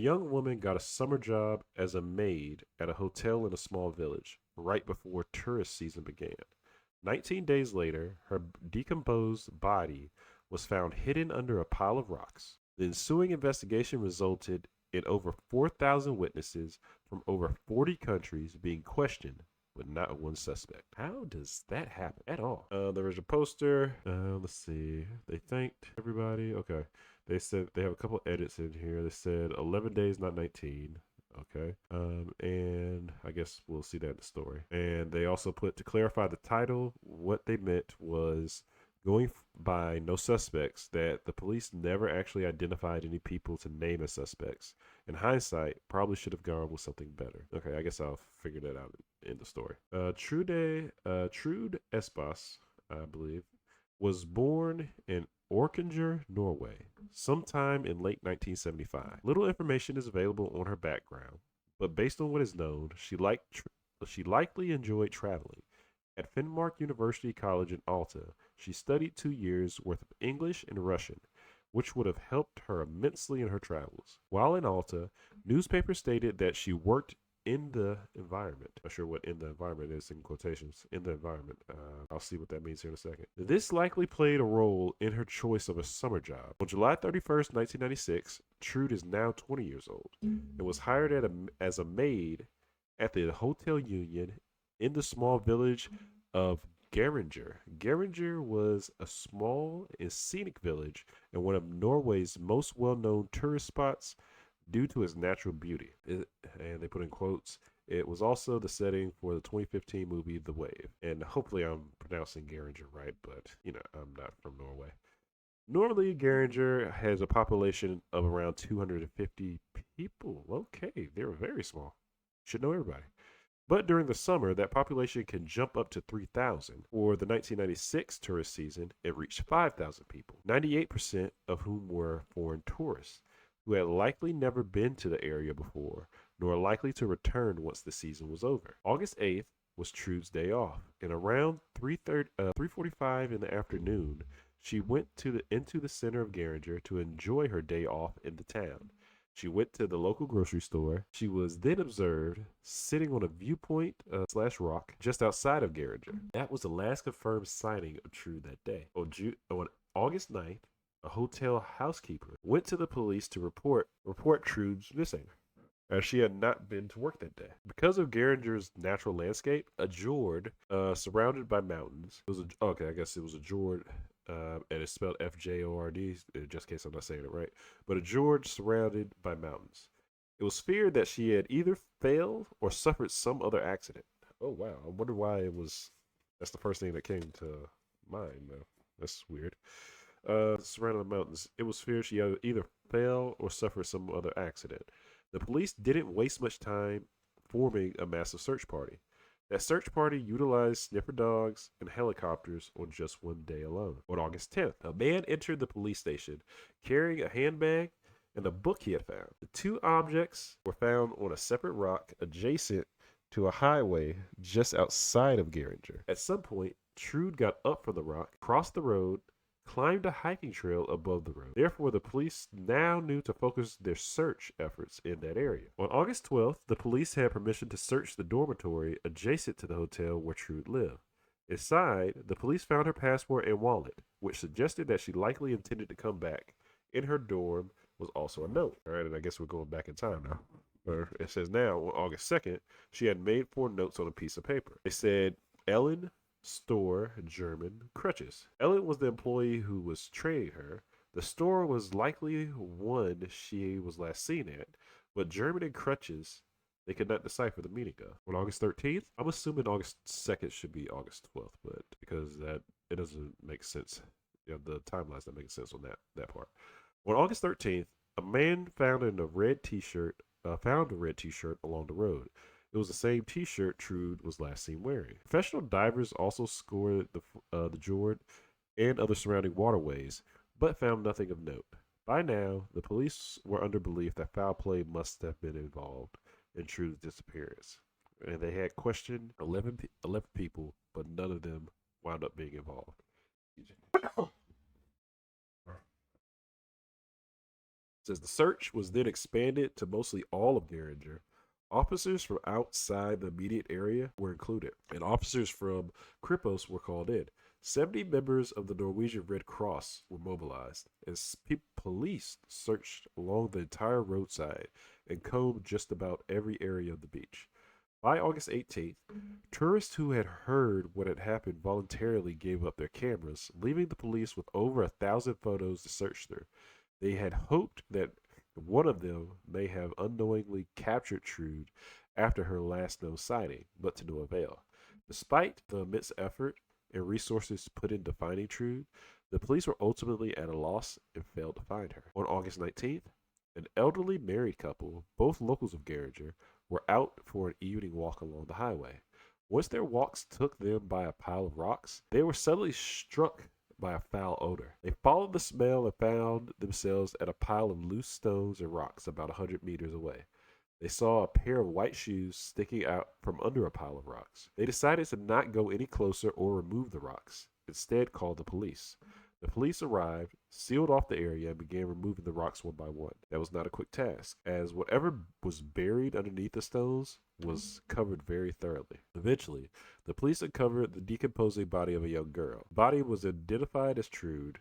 young woman got a summer job as a maid at a hotel in a small village right before tourist season began. 19 days later, her decomposed body was found hidden under a pile of rocks. The ensuing investigation resulted in over 4,000 witnesses from over 40 countries being questioned, but not one suspect. How does that happen at all? There was a poster. Let's see. They thanked everybody. Okay. They said they have a couple edits in here. They said 11 days, not 19. Okay. And I guess we'll see that in the story. And they also put, to clarify the title, what they meant was going by no suspects, that the police never actually identified any people to name as suspects. In hindsight, probably should have gone with something better. Okay, I guess I'll figure that out in the story. Trude Espas, I believe, was born in Orkanger, Norway, sometime in late 1975. Little information is available on her background, but based on what is known, she likely enjoyed traveling. At Finnmark University College in Alta, she studied 2 years worth of English and Russian, which would have helped her immensely in her travels. While in Alta, newspapers stated that she worked in the environment. Not sure what in the environment is in quotations. In the environment. I'll see what that means here in a second. This likely played a role in her choice of a summer job. On July 31st, 1996, Trude is now 20 years old and was hired as a maid at the Hotel Union in the small village of Geringer. Geringer was a small and scenic village and one of Norway's most well-known tourist spots due to its natural beauty. And they put in quotes, it was also the setting for the 2015 movie The Wave. And hopefully I'm pronouncing Geringer right, but I'm not from Norway. Normally, Geringer has a population of around 250 people. Okay, they're very small. Should know everybody. But during the summer, that population can jump up to 3,000. For the 1996 tourist season, it reached 5,000 people, 98% of whom were foreign tourists who had likely never been to the area before, nor likely to return once the season was over. August 8th was Trude's day off, and around 3:45 in the afternoon, she went into the center of Geringer to enjoy her day off in the town. She went to the local grocery store. She was then observed sitting on a viewpoint slash rock just outside of Geringer. That was the last confirmed sighting of Trude that day. On August 9th, a hotel housekeeper went to the police to report Trude's missing, as she had not been to work that day. Because of Geringer's natural landscape, a fjord surrounded by mountains. I guess it was a fjord. And it's spelled Fjord, just in case I'm not saying it right. But a fjord surrounded by mountains. It was feared that she had either failed or suffered some other accident. Oh, wow. I wonder why that's the first thing that came to mind, though. That's weird. Surrounded by mountains. It was feared she either failed or suffered some other accident. The police didn't waste much time forming a massive search party. That search party utilized sniffer dogs and helicopters on just one day alone. On August 10th, a man entered the police station carrying a handbag and a book he had found. The two objects were found on a separate rock adjacent to a highway just outside of Geringer. At some point, Trude got up from the rock, crossed the road, climbed a hiking trail above the road. Therefore, the police now knew to focus their search efforts in that area. On August 12th, the police had permission to search the dormitory adjacent to the hotel where Trude lived. Inside, the police found her passport and wallet, which suggested that she likely intended to come back. In her dorm was also a note. All right, and I guess we're going back in time now. Or it says now, on August 2nd, she had made 4 notes on a piece of paper. They said, Ellen, store, German, crutches. Ellen was the employee who was training her. The store was likely one she was last seen at, but German and crutches, they could not decipher the meaning of. On August 13th, I'm assuming August 2nd should be August 12th, but because it doesn't make sense. The timelines that make sense on that part. On August 13th, a man found a red t-shirt along the road. It was the same T-shirt Trude was last seen wearing. Professional divers also scoured the fjord and other surrounding waterways, but found nothing of note. By now, the police were under belief that foul play must have been involved in Trude's disappearance, and they had questioned 11 people, but none of them wound up being involved. says the search was then expanded to mostly all of Geringer. Officers from outside the immediate area were included, and officers from Kripos were called in. 70 members of the Norwegian Red Cross were mobilized, as police searched along the entire roadside and combed just about every area of the beach. By August 18th, tourists who had heard what had happened voluntarily gave up their cameras, leaving the police with over 1,000 photos to search through. They had hoped that one of them may have unknowingly captured Trude after her last known sighting, but to no avail. Despite the immense effort and resources put into finding Trude, the police were ultimately at a loss and failed to find her. On August 19th, an elderly married couple, both locals of Geringer, were out for an evening walk along the highway. Once their walks took them by a pile of rocks, they were suddenly struck by a foul odor. They followed the smell and found themselves at a pile of loose stones and rocks about 100 meters away. They saw a pair of white shoes sticking out from under a pile of rocks. They decided to not go any closer or remove the rocks, instead called the police. The police arrived, sealed off the area, and began removing the rocks one by one. That was not a quick task, as whatever was buried underneath the stones was covered very thoroughly. Eventually, the police uncovered the decomposing body of a young girl. The body was identified as Trude.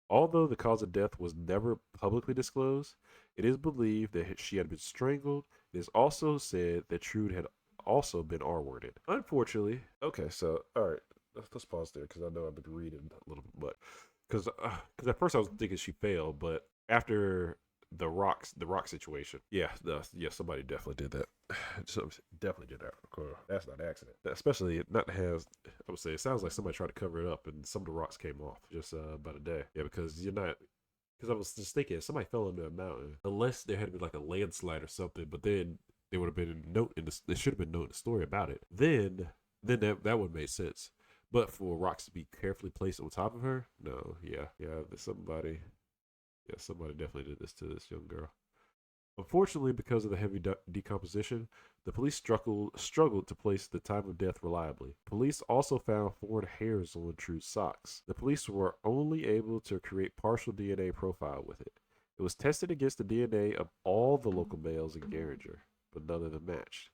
Although the cause of death was never publicly disclosed, it is believed that she had been strangled. It is also said that Trude had also been R-worded. Unfortunately, okay, so, all right, let's pause there because I know I've been reading a little bit, but because at first I was thinking she failed, but after the rock situation, yeah, somebody definitely did that. So definitely did that. That's not an accident. Especially not has. I would say it sounds like somebody tried to cover it up, and some of the rocks came off just about a day. Yeah, because you're not. Because I was just thinking, if somebody fell into a mountain, unless there had been like a landslide or something, but then there would have been a note in the. There should have been a note in the story about it. Then that would make sense. But for rocks to be carefully placed on top of her, no, somebody definitely did this to this young girl. Unfortunately, because of the heavy decomposition, the police struggled to place the time of death reliably. Police also found foreign hairs on Trude's socks. The police were only able to create partial DNA profile with it. It was tested against the DNA of all the local males in Geringer, but none of them matched.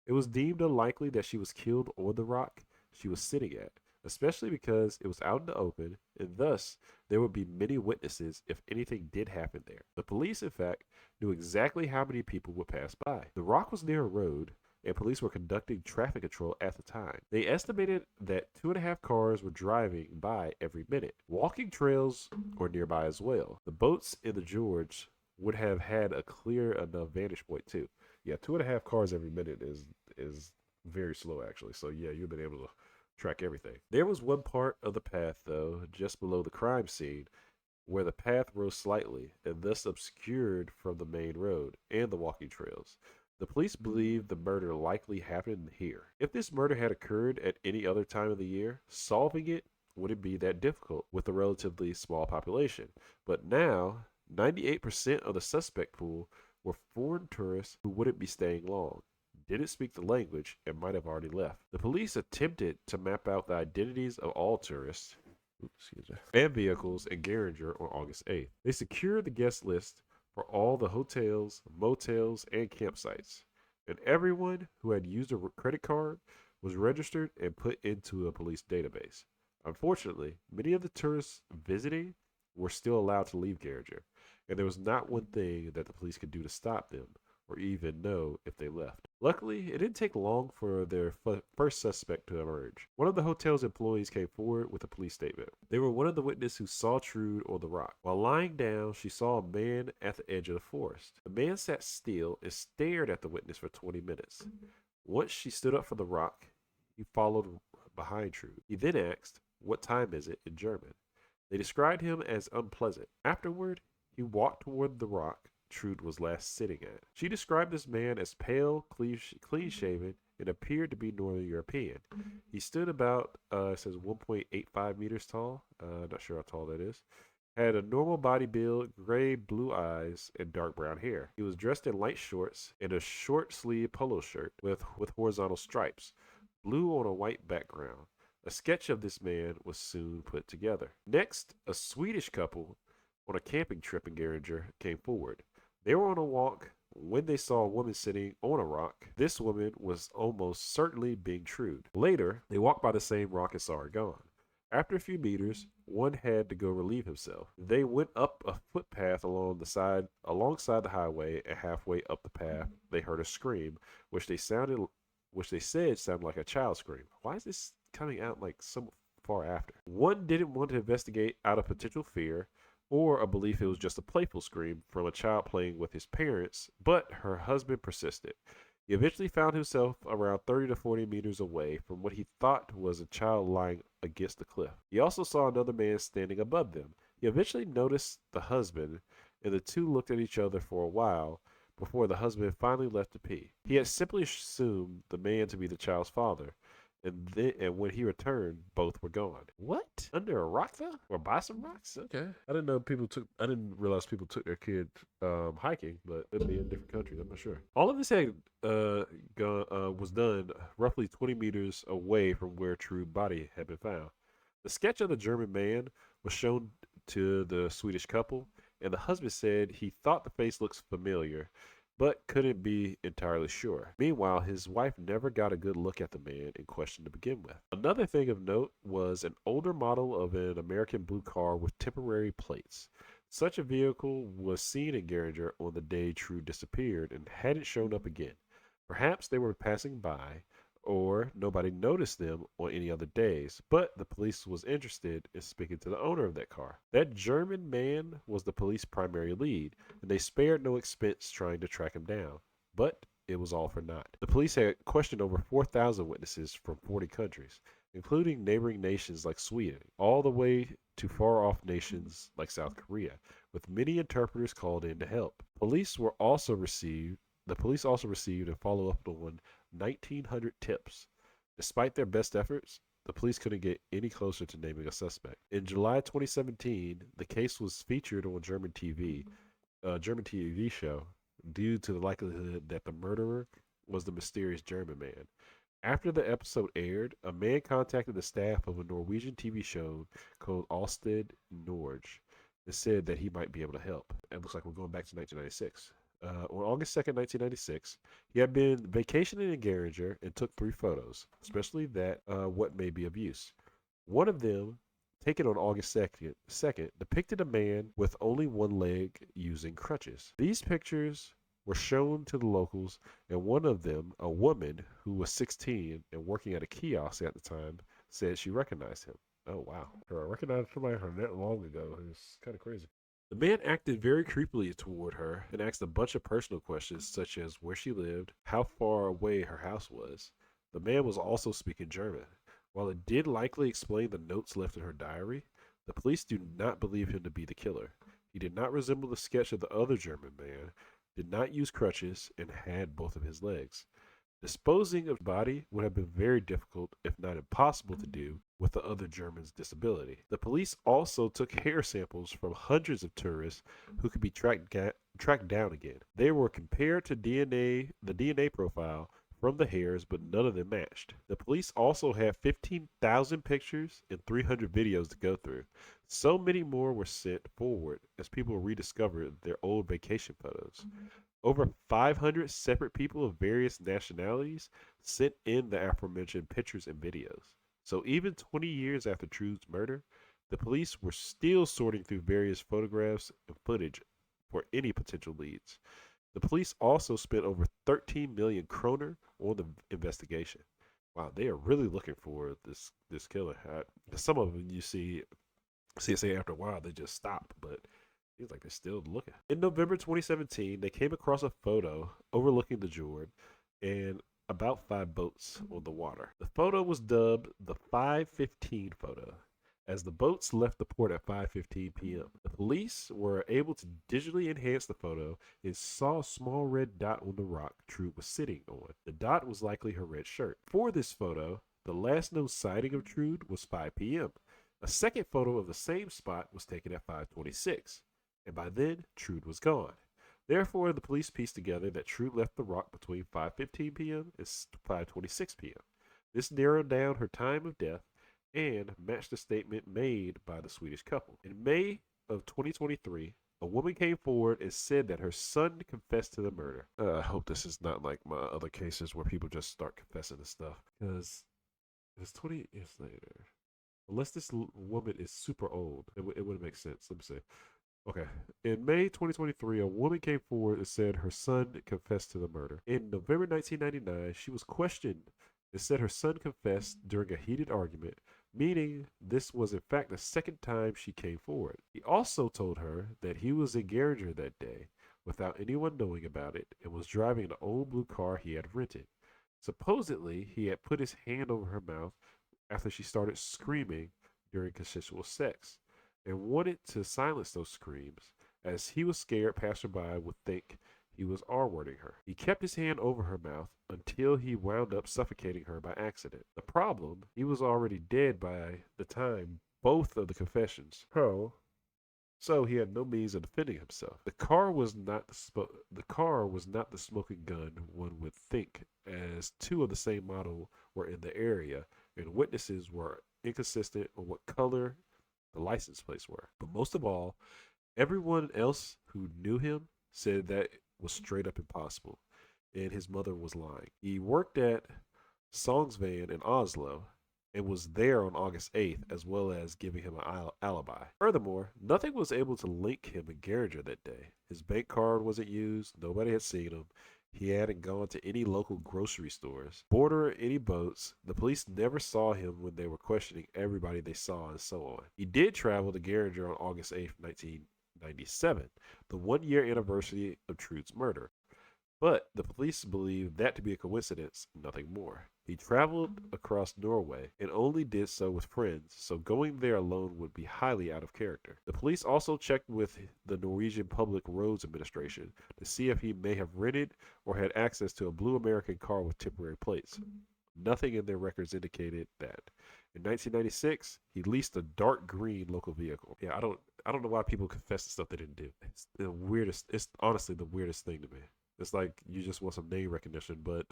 It was deemed unlikely that she was killed on the rock she was sitting at, especially because it was out in the open, and thus there would be many witnesses if anything did happen there. The police, in fact, knew exactly how many people would pass by. The rock was near a road, and police were conducting traffic control at the time. They estimated that 2.5 cars were driving by every minute. Walking trails were nearby as well. The boats in the George would have had a clear enough vantage point too. Yeah, 2.5 cars every minute is very slow actually. So yeah, you've been able to track everything. There was one part of the path, though, just below the crime scene, where the path rose slightly and thus obscured from the main road and the walking trails. The police believe the murder likely happened here. If this murder had occurred at any other time of the year, solving it wouldn't be that difficult with a relatively small population. But now, 98% of the suspect pool were foreign tourists who wouldn't be staying long, didn't speak the language, and might have already left. The police attempted to map out the identities of all tourists and vehicles in Geringer on August 8th. They secured the guest list for all the hotels, motels, and campsites, and everyone who had used a credit card was registered and put into a police database. Unfortunately, many of the tourists visiting were still allowed to leave Geringer, and there was not one thing that the police could do to stop them, or even know if they left. Luckily, it didn't take long for their first suspect to emerge. One of the hotel's employees came forward with a police statement. They were one of the witnesses who saw Trude on the rock. While lying down, she saw a man at the edge of the forest. The man sat still and stared at the witness for 20 minutes. Once she stood up from the rock, he followed behind Trude. He then asked, "What time is it?" in German. They described him as unpleasant. Afterward, he walked toward the rock Trude was last sitting at. She described this man as pale, clean-shaven, and appeared to be Northern European. He stood about, it says 1.85 meters tall. Not sure how tall that is. Had a normal body build, gray, blue eyes, and dark brown hair. He was dressed in light shorts and a short-sleeved polo shirt with horizontal stripes, blue on a white background. A sketch of this man was soon put together. Next, a Swedish couple on a camping trip in Geringer came forward. They were on a walk when they saw a woman sitting on a rock. This woman was almost certainly being Trude. Later, they walked by the same rock and saw her gone. After a few meters, one had to go relieve himself. They went up a footpath alongside the highway, and halfway up the path, they heard a scream, which they said sounded like a child scream. Why is this coming out like so far after? One didn't want to investigate out of potential fear or a belief it was just a playful scream from a child playing with his parents, but her husband persisted. He eventually found himself around 30 to 40 meters away from what he thought was a child lying against the cliff. He also saw another man standing above them. He eventually noticed the husband, and the two looked at each other for a while before the husband finally left to pee. He had simply assumed the man to be the child's father, and when he returned, both were gone. What? Under a rock though? Or by some rocks? Okay. I didn't realize people took their kid hiking, but it'd be in different countries. I'm not sure. All of this had was done roughly 20 meters away from where Trude's body had been found. The sketch of the German man was shown to the Swedish couple, and the husband said he thought the face looks familiar, but couldn't be entirely sure. Meanwhile, his wife never got a good look at the man in question to begin with. Another thing of note was an older model of an American blue car with temporary plates. Such a vehicle was seen in Geringer on the day True disappeared and hadn't shown up again. Perhaps they were passing by, or nobody noticed them on any other days, but the police was interested in speaking to the owner of that car. That German man was the police primary lead, and they spared no expense trying to track him down. But it was all for naught. The police had questioned over 4,000 witnesses from 40 countries, including neighboring nations like Sweden, all the way to far-off nations like South Korea, with many interpreters called in to help. The police also received and followed up on 1,900 tips. Despite their best efforts, the police couldn't get any closer to naming a suspect. In July 2017, the case was featured on a German TV show, due to the likelihood that the murderer was the mysterious German man. After the episode aired, a man contacted the staff of a Norwegian TV show called Allsted Norge and said that he might be able to help. It looks like we're going back to 1996. On August 2nd, 1996, he had been vacationing in Geringer and took 3 photos, especially that what may be of use. One of them, taken on August 2nd, depicted a man with only one leg using crutches. These pictures were shown to the locals, and one of them, a woman who was 16 and working at a kiosk at the time, said she recognized him. Oh, wow. I recognized somebody from that long ago. It's kind of crazy. The man acted very creepily toward her and asked a bunch of personal questions, such as where she lived, how far away her house was. The man was also speaking German. While it did likely explain the notes left in her diary, the police do not believe him to be the killer. He did not resemble the sketch of the other German man, did not use crutches, and had both of his legs. Disposing of the body would have been very difficult, if not impossible, to do with the other German's disability. The police also took hair samples from hundreds of tourists who could be tracked down again. They were compared to the DNA profile from the hairs, but none of them matched. The police also had 15,000 pictures and 300 videos to go through. So many more were sent forward as people rediscovered their old vacation photos. Over 500 separate people of various nationalities sent in the aforementioned pictures and videos. So even 20 years after Trude's murder, the police were still sorting through various photographs and footage for any potential leads. The police also spent over 13 million kroner on the investigation. Wow, they are really looking for this killer. Some of them you see say after a while they just stop, but seems like they're still looking. In November 2017, they came across a photo overlooking the Fjord and about 5 boats on the water. The photo was dubbed the 5:15 photo, as the boats left the port at 5:15 p.m. The police were able to digitally enhance the photo and saw a small red dot on the rock Trude was sitting on. The dot was likely her red shirt. For this photo, the last known sighting of Trude was 5 p.m. A second photo of the same spot was taken at 5:26. And by then, Trude was gone. Therefore, the police pieced together that Trude left the rock between 5:15 p.m. and 5:26 p.m. This narrowed down her time of death and matched the statement made by the Swedish couple. In May of 2023, A woman came forward and said that her son confessed to the murder. I hope this is not like my other cases where people just start confessing to stuff. Because it's 20 years later. Unless this woman is super old, it wouldn't make sense. Let me see. Okay. In May 2023, a woman came forward and said her son confessed to the murder. In November 1999, she was questioned and said her son confessed during a heated argument, meaning this was in fact the second time she came forward. He also told her that he was in Garinger that day without anyone knowing about it and was driving an old blue car he had rented. Supposedly, he had put his hand over her mouth after she started screaming during consensual sex and wanted to silence those screams as he was scared passerby would think he was R-wording her. He kept his hand over her mouth until he wound up suffocating her by accident. The problem, he was already dead by the time both of the confessions. So he had no means of defending himself. The car was not the smoking gun one would think, as two of the same model were in the area, and witnesses were inconsistent on what color the license plates were. But most of all, everyone else who knew him said that was straight up impossible, and his mother was lying. He worked at Songsvan in Oslo and was there on August 8th, as well as giving him an alibi. Furthermore, nothing was able to link him and Garinger that day. His bank card wasn't used, nobody had seen him. He hadn't gone to any local grocery stores, board or any boats. The police never saw him when they were questioning everybody they saw, and so on. He did travel to Garinger on August 8th, 1997, the 1 year anniversary of Trude's murder. But the police believe that to be a coincidence, nothing more. He traveled across Norway and only did so with friends, so going there alone would be highly out of character. The police also checked with the Norwegian Public Roads Administration to see if he may have rented or had access to a blue American car with temporary plates. Nothing in their records indicated that. In 1996, he leased a dark green local vehicle. Yeah, I don't know why people confess to stuff they didn't do. It's the weirdest. It's honestly the weirdest thing to me. It's like you just want some name recognition, but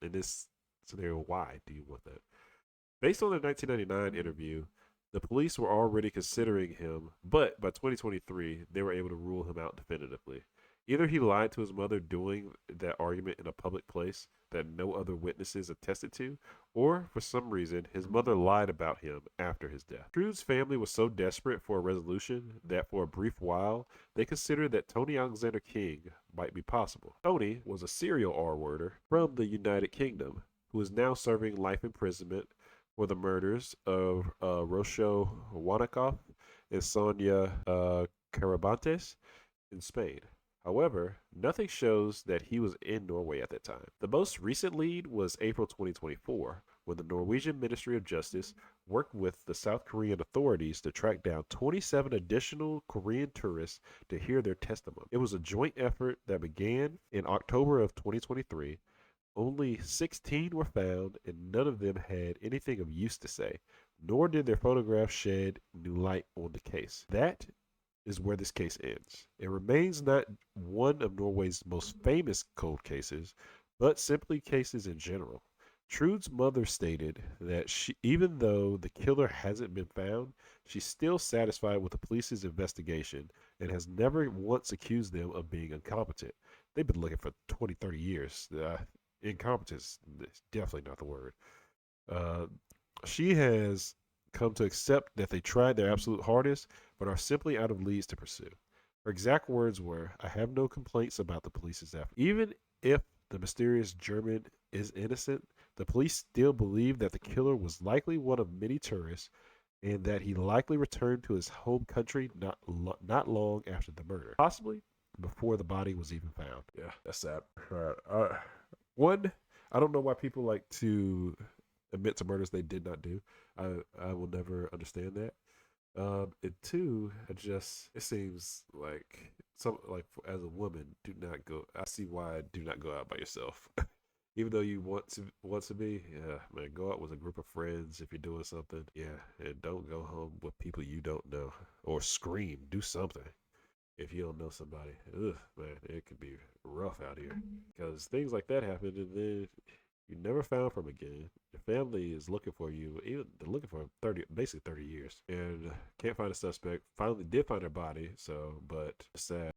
in this scenario, why do you want that? Based on the 1999 interview, the police were already considering him, but by 2023, they were able to rule him out definitively. Either he lied to his mother during that argument in a public place that no other witnesses attested to, or for some reason, his mother lied about him after his death. Trude's family was so desperate for a resolution that for a brief while, they considered that Tony Alexander King might be possible. Tony was a serial R-worder from the United Kingdom who is now serving life imprisonment for the murders of Rosho Wanakov and Sonia Carabantes in Spain. However, nothing shows that he was in Norway at that time. The most recent lead was April 2024, when the Norwegian Ministry of Justice worked with the South Korean authorities to track down 27 additional Korean tourists to hear their testimony. It was a joint effort that began in October of 2023. Only 16 were found, and none of them had anything of use to say, nor did their photographs shed new light on the case. That is where this case ends. It remains not one of Norway's most famous cold cases, but simply cases in general. Trude's mother stated that even though the killer hasn't been found, she's still satisfied with the police's investigation and has never once accused them of being incompetent. They've been looking for 20, 30 years. Incompetence is definitely not the word. She has come to accept that they tried their absolute hardest, but are simply out of leads to pursue. Her exact words were, "I have no complaints about the police's effort." Even if the mysterious German is innocent, the police still believe that the killer was likely one of many tourists and that he likely returned to his home country not long after the murder, possibly before the body was even found. Yeah, that's sad. One, I don't know why people like to admit to murders they did not do. I will never understand that. And two, it seems like as a woman, do not go. I see why do not go out by yourself. Even though you want to be, yeah, man, go out with a group of friends if you're doing something. Yeah, and don't go home with people you don't know or scream. Do something if you don't know somebody. Ugh, man, it could be rough out here because things like that happen, and then You're never found from again. Your family is looking for you. Even they're looking for 30, basically 30 years, and can't find a suspect. Finally, did find her body. So, but it's sad.